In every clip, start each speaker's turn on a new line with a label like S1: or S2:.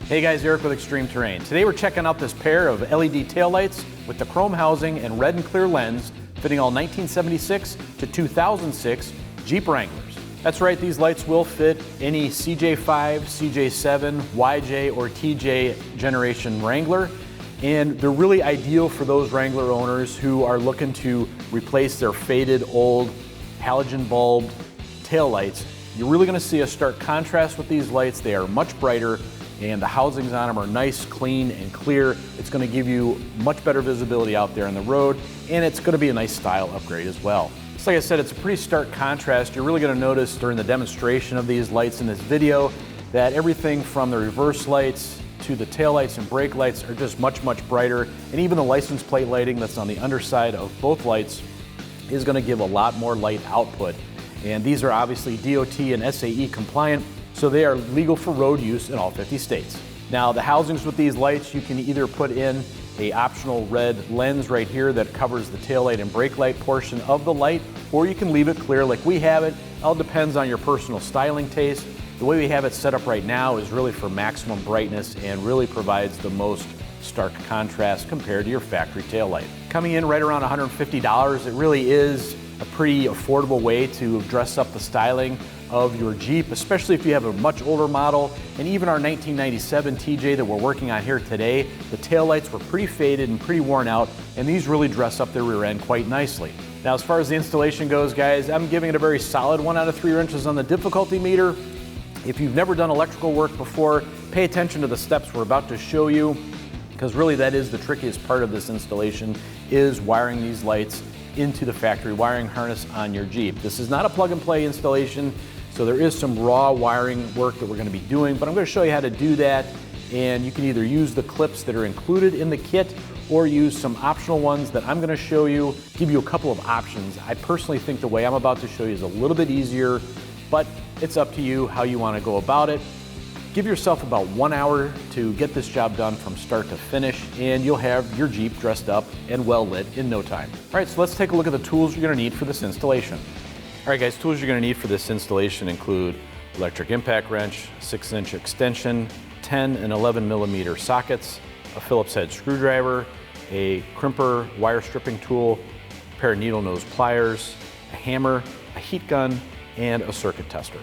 S1: Hey guys, Eric with Extreme Terrain. Today we're checking out this pair of LED taillights with the chrome housing and red and clear lens fitting all 1976 to 2006 Jeep Wranglers. That's right, these lights will fit any CJ5, CJ7, YJ, or TJ generation Wrangler, and they're really ideal for those Wrangler owners who are looking to replace their faded old halogen bulbed taillights. You're really going to see a stark contrast with these lights. They are much brighter, and the housings on them are nice, clean, and clear. It's going to give you much better visibility out there on the road, and it's going to be a nice style upgrade as well. Just like I said, it's a pretty stark contrast. You're really going to notice during the demonstration of these lights in this video that everything from the reverse lights to the tail lights and brake lights are just much brighter, and even the license plate lighting that's on the underside of both lights is going to give a lot more light output. And these are obviously DOT and SAE compliant, so they are legal for road use in all 50 states. Now, the housings with these lights, you can either put in a optional red lens right here that covers the tail light and brake light portion of the light, or you can leave it clear like we have it. It all depends on your personal styling taste. The way we have it set up right now is really for maximum brightness and really provides the most stark contrast compared to your factory tail light. Coming in right around $150, it really is a pretty affordable way to dress up the styling of your Jeep, especially if you have a much older model. And even our 1997 TJ that we're working on here today, the taillights were pretty faded and pretty worn out, and these really dress up their rear end quite nicely. Now, as far as the installation goes, guys, I'm giving it a very solid 1 out of 3 wrenches on the difficulty meter. If you've never done electrical work before, pay attention to the steps we're about to show you, because really that is the trickiest part of this installation, is wiring these lights into the factory wiring harness on your Jeep. This is not a plug and play installation, so there is some raw wiring work that we're going to be doing, but I'm going to show you how to do that, and you can either use the clips that are included in the kit or use some optional ones that I'm going to show you, give you a couple of options. I personally think the way I'm about to show you is a little bit easier, but it's up to you how you want to go about it. Give yourself about 1 hour to get this job done from start to finish, and you'll have your Jeep dressed up and well lit in no time. All right, so let's take a look at the tools you're going to need for this installation. All right, guys, tools you're going to need for this installation include electric impact wrench, 6-inch extension, 10 and 11 millimeter sockets, a Phillips head screwdriver, a crimper wire stripping tool, a pair of needle nose pliers, a hammer, a heat gun, and a circuit tester.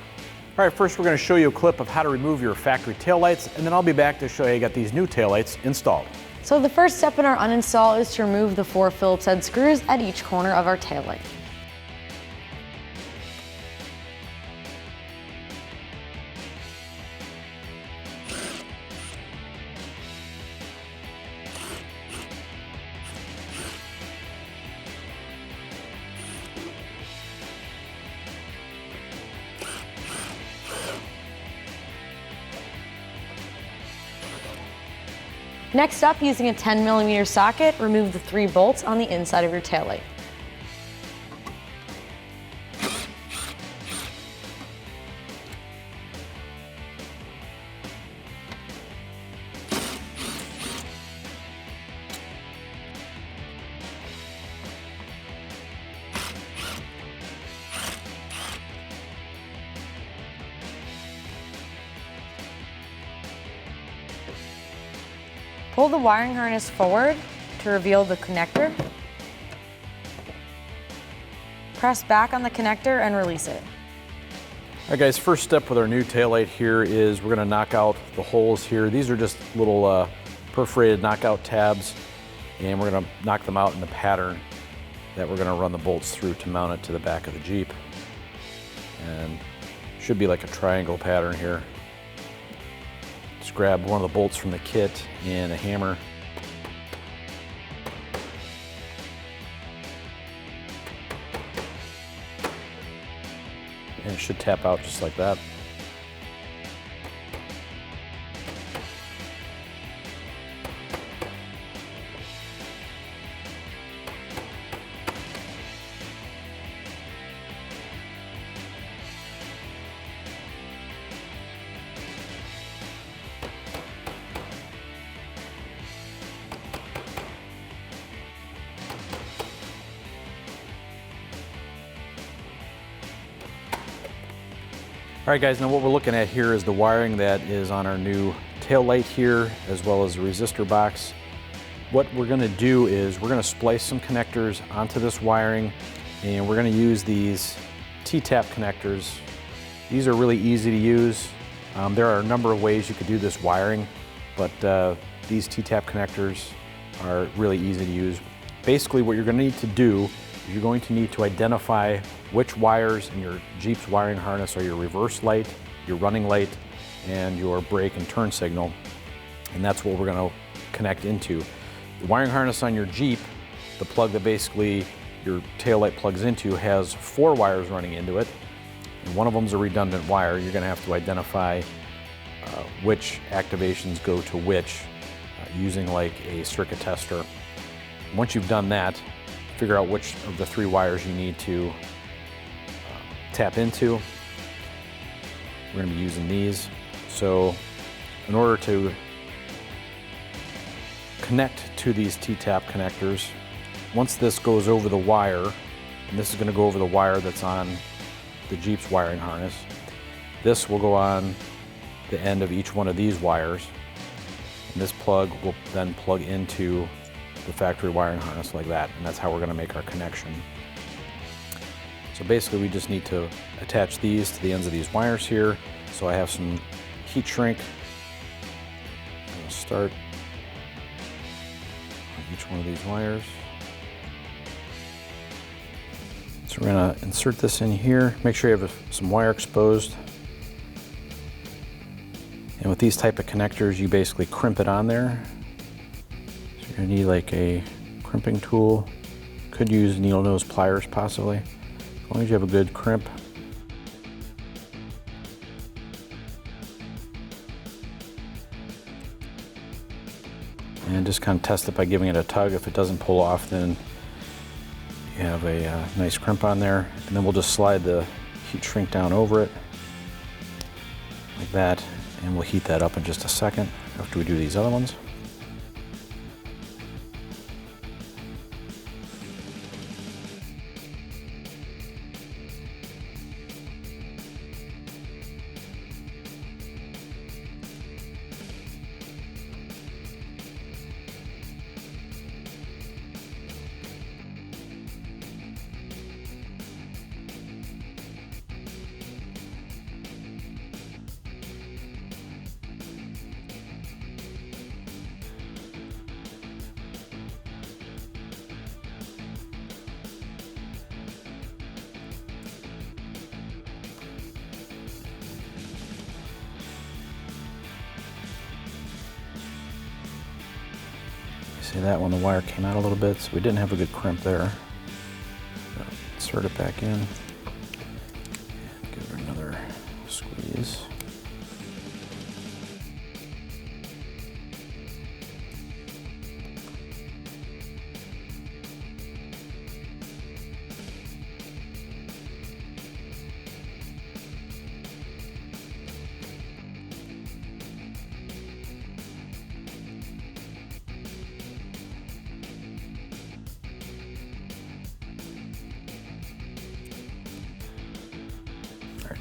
S1: All right, first we're going to show you a clip of how to remove your factory taillights, and then I'll be back to show you how you got these new taillights installed.
S2: So the first step in our uninstall is to remove the 4 Phillips head screws at each corner of our taillight. Next up, using a 10 millimeter socket, remove the 3 bolts on the inside of your taillight. Pull the wiring harness forward to reveal the connector. Press back on the connector and release it.
S1: All right, guys, first step with our new taillight here is we're going to knock out the holes here. These are just little perforated knockout tabs, and we're going to knock them out in the pattern that we're going to run the bolts through to mount it to the back of the Jeep. And should be like a triangle pattern here. Just grab one of the bolts from the kit and a hammer. And it should tap out just like that. All right guys, now what we're looking at here is the wiring that is on our new tail light here, as well as the resistor box. What we're gonna do is we're gonna splice some connectors onto this wiring, and we're gonna use these T-tap connectors. These are really easy to use. There are a number of ways you could do this wiring, but these T-tap connectors are really easy to use. Basically what you're gonna need to do is you're going to need to identify which wires in your Jeep's wiring harness are your reverse light, your running light, and your brake and turn signal. And that's what we're gonna connect into. The wiring harness on your Jeep, the plug that basically your tail light plugs into, has 4 wires running into it. And one of them is a redundant wire. You're gonna have to identify which activations go to which using like a circuit tester. Once you've done that, figure out which of the 3 wires you need to tap into. We're gonna be using these. So in order to connect to these T-tap connectors, once this goes over the wire, and this is gonna go over the wire that's on the Jeep's wiring harness, this will go on the end of each one of these wires, and this plug will then plug into the factory wiring harness like that, and that's how we're gonna make our connection. So basically we just need to attach these to the ends of these wires here. So I have some heat shrink. I'm gonna start on each one of these wires. So we're gonna insert this in here. Make sure you have some wire exposed. And with these type of connectors, you basically crimp it on there. So you're gonna need like a crimping tool. Could use needle nose pliers possibly, as long as you have a good crimp. And just kind of test it by giving it a tug. If it doesn't pull off, then you have a nice crimp on there. And then we'll just slide the heat shrink down over it like that. And we'll heat that up in just a second after we do these other ones. See that one, the wire came out a little bit, so we didn't have a good crimp there. So insert it back in, and give it another squeeze.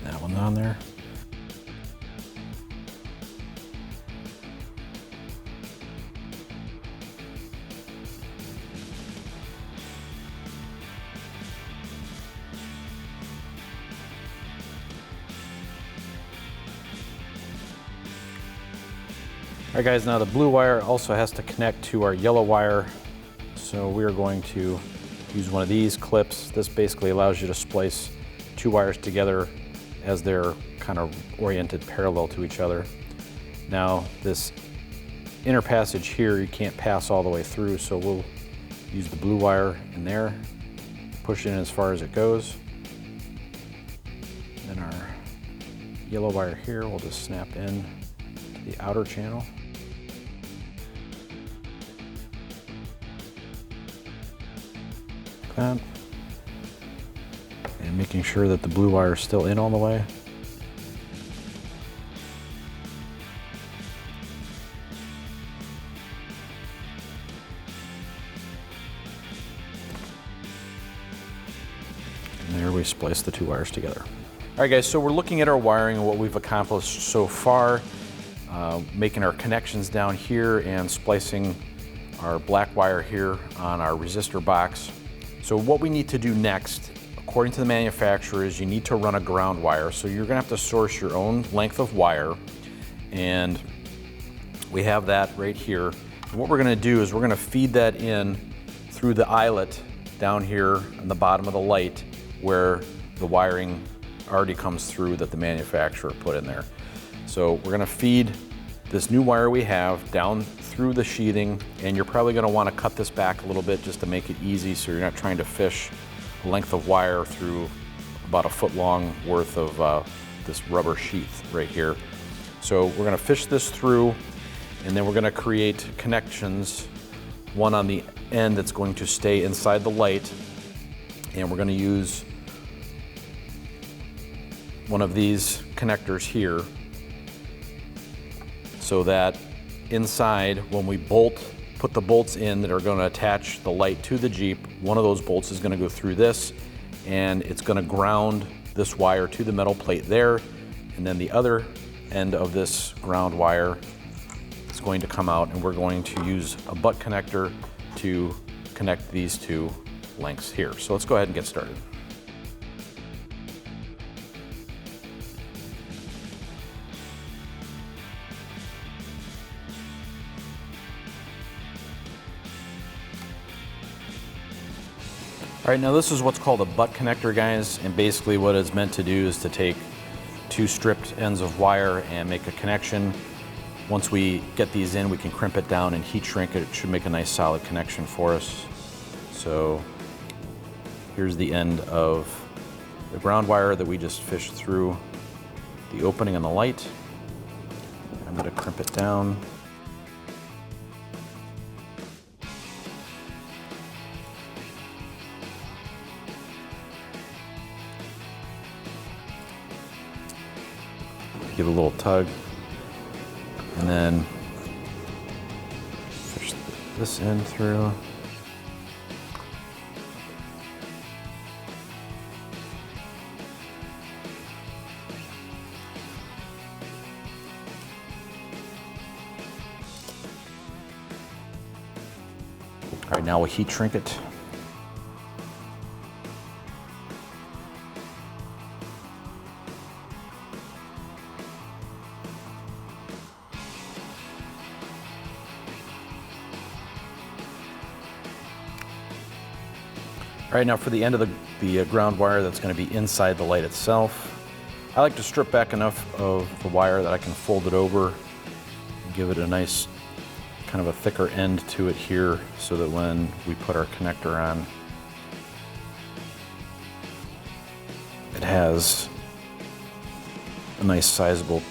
S1: That one on there. All right guys, now the blue wire also has to connect to our yellow wire. So we are going to use one of these clips. This basically allows you to splice 2 wires together as they're kind of oriented parallel to each other. Now this inner passage here, you can't pass all the way through, so we'll use the blue wire in there, push it in as far as it goes. Then our yellow wire here will just snap in to the outer channel. Like that. And making sure that the blue wire is still in all the way. And there we splice the 2 wires together. All right guys, so we're looking at our wiring and what we've accomplished so far, making our connections down here and splicing our black wire here on our resistor box. So what we need to do next, according to the manufacturer, is you need to run a ground wire. So you're gonna have to source your own length of wire, and we have that right here. And what we're gonna do is we're gonna feed that in through the eyelet down here on the bottom of the light where the wiring already comes through that the manufacturer put in there. So we're gonna feed this new wire we have down through the sheathing, and you're probably gonna wanna cut this back a little bit just to make it easy so you're not trying to fish a length of wire through about a foot long worth of this rubber sheath right here. So we're gonna fish this through, and then we're gonna create connections, one on the end that's going to stay inside the light, and we're gonna use one of these connectors here so that inside, when we put the bolts in that are going to attach the light to the Jeep, one of those bolts is going to go through this, and it's going to ground this wire to the metal plate there, and then the other end of this ground wire is going to come out, and we're going to use a butt connector to connect these two lengths here. So let's go ahead and get started. All right, now this is what's called a butt connector, guys, and basically what it's meant to do is to take two stripped ends of wire and make a connection. Once we get these in, we can crimp it down and heat shrink it. It should make a nice solid connection for us. So here's the end of the ground wire that we just fished through the opening on the light. I'm going to crimp it down. Give it a little tug, and then fish this end through. All right, now we'll heat shrink it. All right, now for the end of the ground wire that's going to be inside the light itself, I like to strip back enough of the wire that I can fold it over and give it a nice kind of a thicker end to it here so that when we put our connector on, it has a nice sizable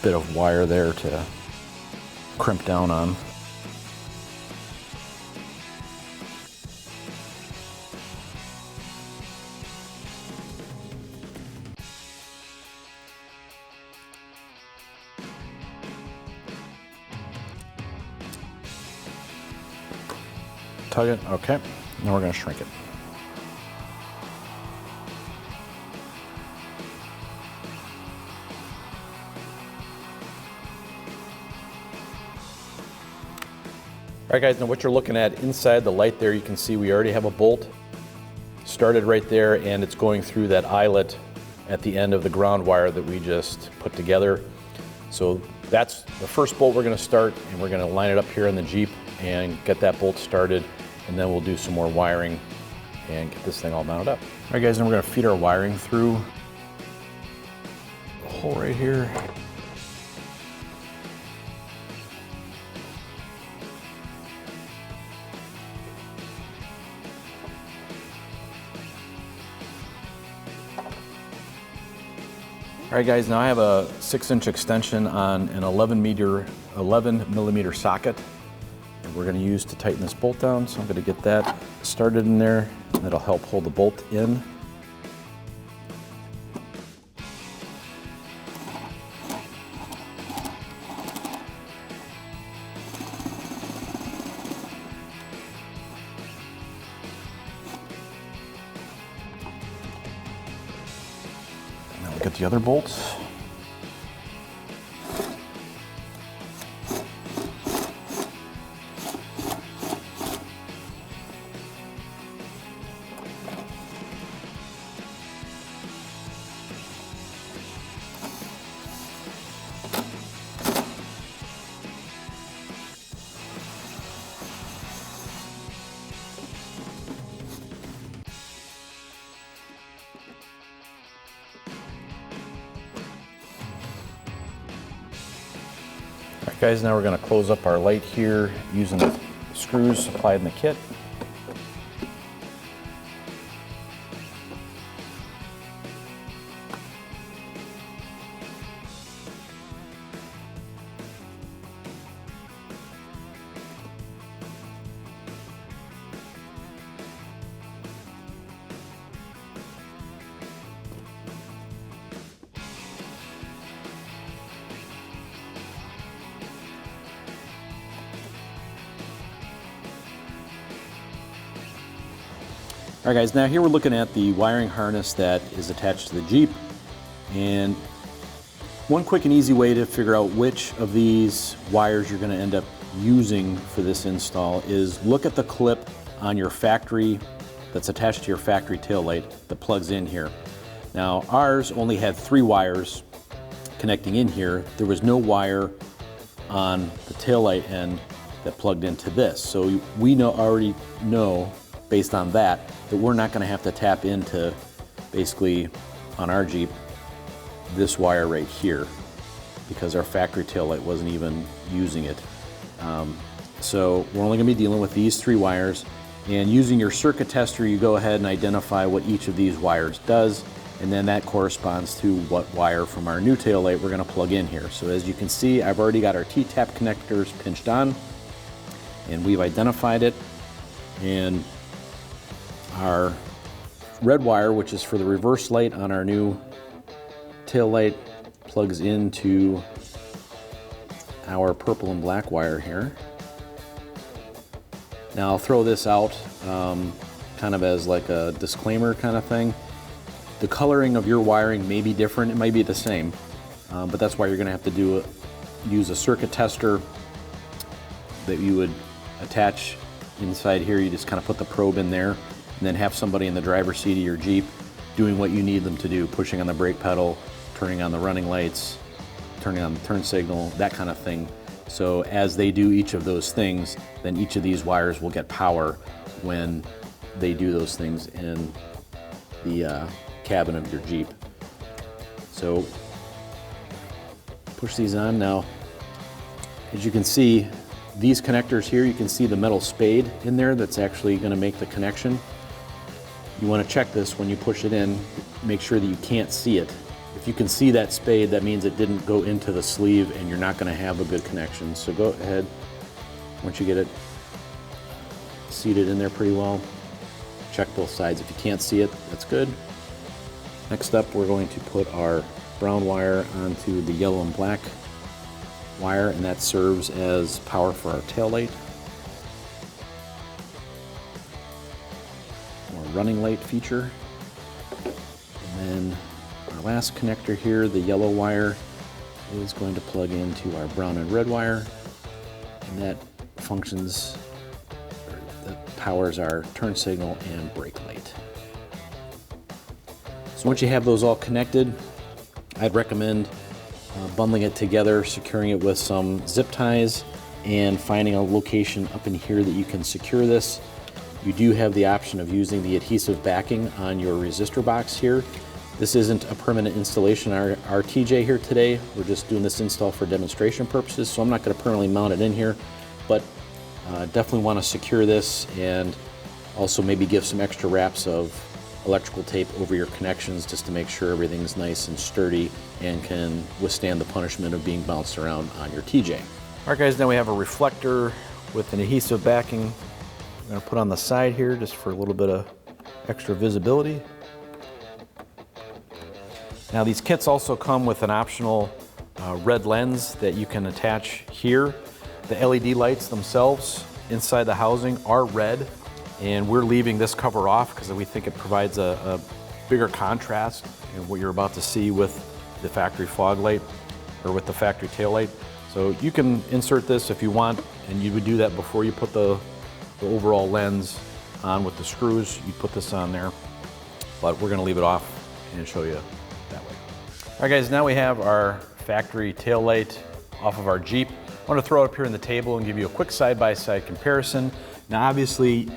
S1: bit of wire there to crimp down on. Tug it, okay. Now we're going to shrink it. All right guys, now what you're looking at inside the light there, you can see we already have a bolt started right there, and it's going through that eyelet at the end of the ground wire that we just put together. So that's the first bolt we're going to start, and we're going to line it up here in the Jeep and get that bolt started, and then we'll do some more wiring and get this thing all mounted up. All right guys, now we're going to feed our wiring through the hole right here. All right guys, now I have a 6-inch extension on an 11 millimeter socket that we're going to use to tighten this bolt down. So I'm going to get that started in there, and that'll help hold the bolt in. at the other bolts. Alright guys, now we're going to close up our light here using the screws supplied in the kit. All right guys, now here we're looking at the wiring harness that is attached to the Jeep, and one quick and easy way to figure out which of these wires you're going to end up using for this install is look at the clip on your factory that's attached to your factory taillight that plugs in here. Now ours only had 3 wires connecting in here. There was no wire on the taillight end that plugged into this, so we already know based on that we're not going to have to tap into, basically on our Jeep, this wire right here, because our factory taillight wasn't even using it. So we're only going to be dealing with these 3 wires, and using your circuit tester you go ahead and identify what each of these wires does, and then that corresponds to what wire from our new taillight we're going to plug in here. So as you can see, I've already got our T-tap connectors pinched on, and we've identified it, and our red wire, which is for the reverse light on our new tail light, plugs into our purple and black wire here. Now I'll throw this out kind of as like a disclaimer kind of thing. The coloring of your wiring may be different, it might be the same, but that's why you're going to have to use a circuit tester that you would attach inside here. You just kind of put the probe in there, and then have somebody in the driver's seat of your Jeep doing what you need them to do, pushing on the brake pedal, turning on the running lights, turning on the turn signal, that kind of thing. So as they do each of those things, then each of these wires will get power when they do those things in the cabin of your Jeep. So push these on now. As you can see, these connectors here, you can see the metal spade in there that's actually going to make the connection. You want to check this when you push it in, make sure that you can't see it. If you can see that spade, that means it didn't go into the sleeve and you're not going to have a good connection. So go ahead, once you get it seated in there pretty well, check both sides. If you can't see it, that's good. Next up, we're going to put our brown wire onto the yellow and black wire, and that serves as power for our taillight. More running light feature. And then our last connector here, the yellow wire, is going to plug into our brown and red wire, and that functions, that powers our turn signal and brake light. So once you have those all connected, I'd recommend bundling it together, securing it with some zip ties, and finding a location up in here that you can secure this. You do have the option of using the adhesive backing on your resistor box here. This isn't a permanent installation on our TJ here today. We're just doing this install for demonstration purposes, so I'm not going to permanently mount it in here, but definitely want to secure this, and also maybe give some extra wraps of electrical tape over your connections just to make sure everything's nice and sturdy and can withstand the punishment of being bounced around on your TJ. All right guys, now we have a reflector with an adhesive backing. I'm going to put on the side here just for a little bit of extra visibility. Now these kits also come with an optional red lens that you can attach here. The LED lights themselves inside the housing are red, and we're leaving this cover off because we think it provides a bigger contrast in what you're about to see with the factory fog light or with the factory tail light. So you can insert this if you want, and you would do that before you put the overall lens on with the screws. You put this on there, but we're gonna leave it off and show you that way. All right guys, now we have our factory tail light off of our Jeep. I want to throw it up here on the table and give you a quick side-by-side comparison. Now obviously,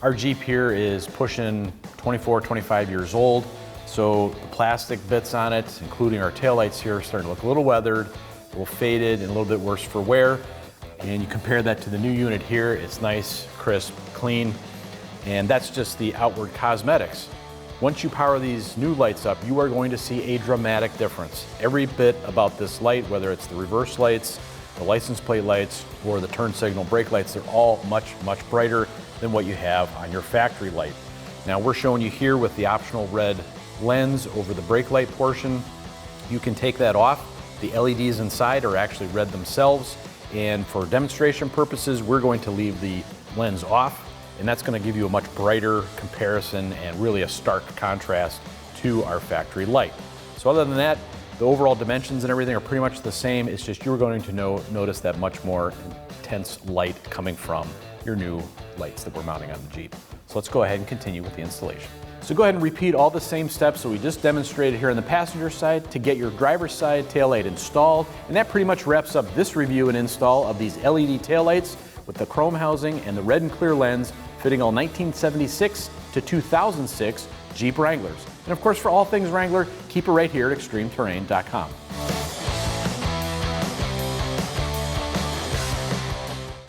S1: our Jeep here is pushing 24, 25 years old, so the plastic bits on it, including our taillights here, are starting to look a little weathered, a little faded, and a little bit worse for wear. And you compare that to the new unit here, it's nice, crisp, clean, and that's just the outward cosmetics. Once you power these new lights up, you are going to see a dramatic difference. Every bit about this light, whether it's the reverse lights, the license plate lights, or the turn signal brake lights, they're all much, much brighter than what you have on your factory light. Now we're showing you here with the optional red lens over the brake light portion. You can take that off. The LEDs inside are actually red themselves, and for demonstration purposes, we're going to leave the lens off, and that's going to give you a much brighter comparison and really a stark contrast to our factory light. So other than that, the overall dimensions and everything are pretty much the same. It's just you're going to notice that much more intense light coming from your new lights that we're mounting on the Jeep. So let's go ahead and continue with the installation. So go ahead and repeat all the same steps that we just demonstrated here on the passenger side to get your driver's side taillight installed. And that pretty much wraps up this review and install of these LED taillights with the chrome housing and the red and clear lens fitting all 1976 to 2006 Jeep Wranglers. And of course, for all things Wrangler, keep it right here at extremeterrain.com.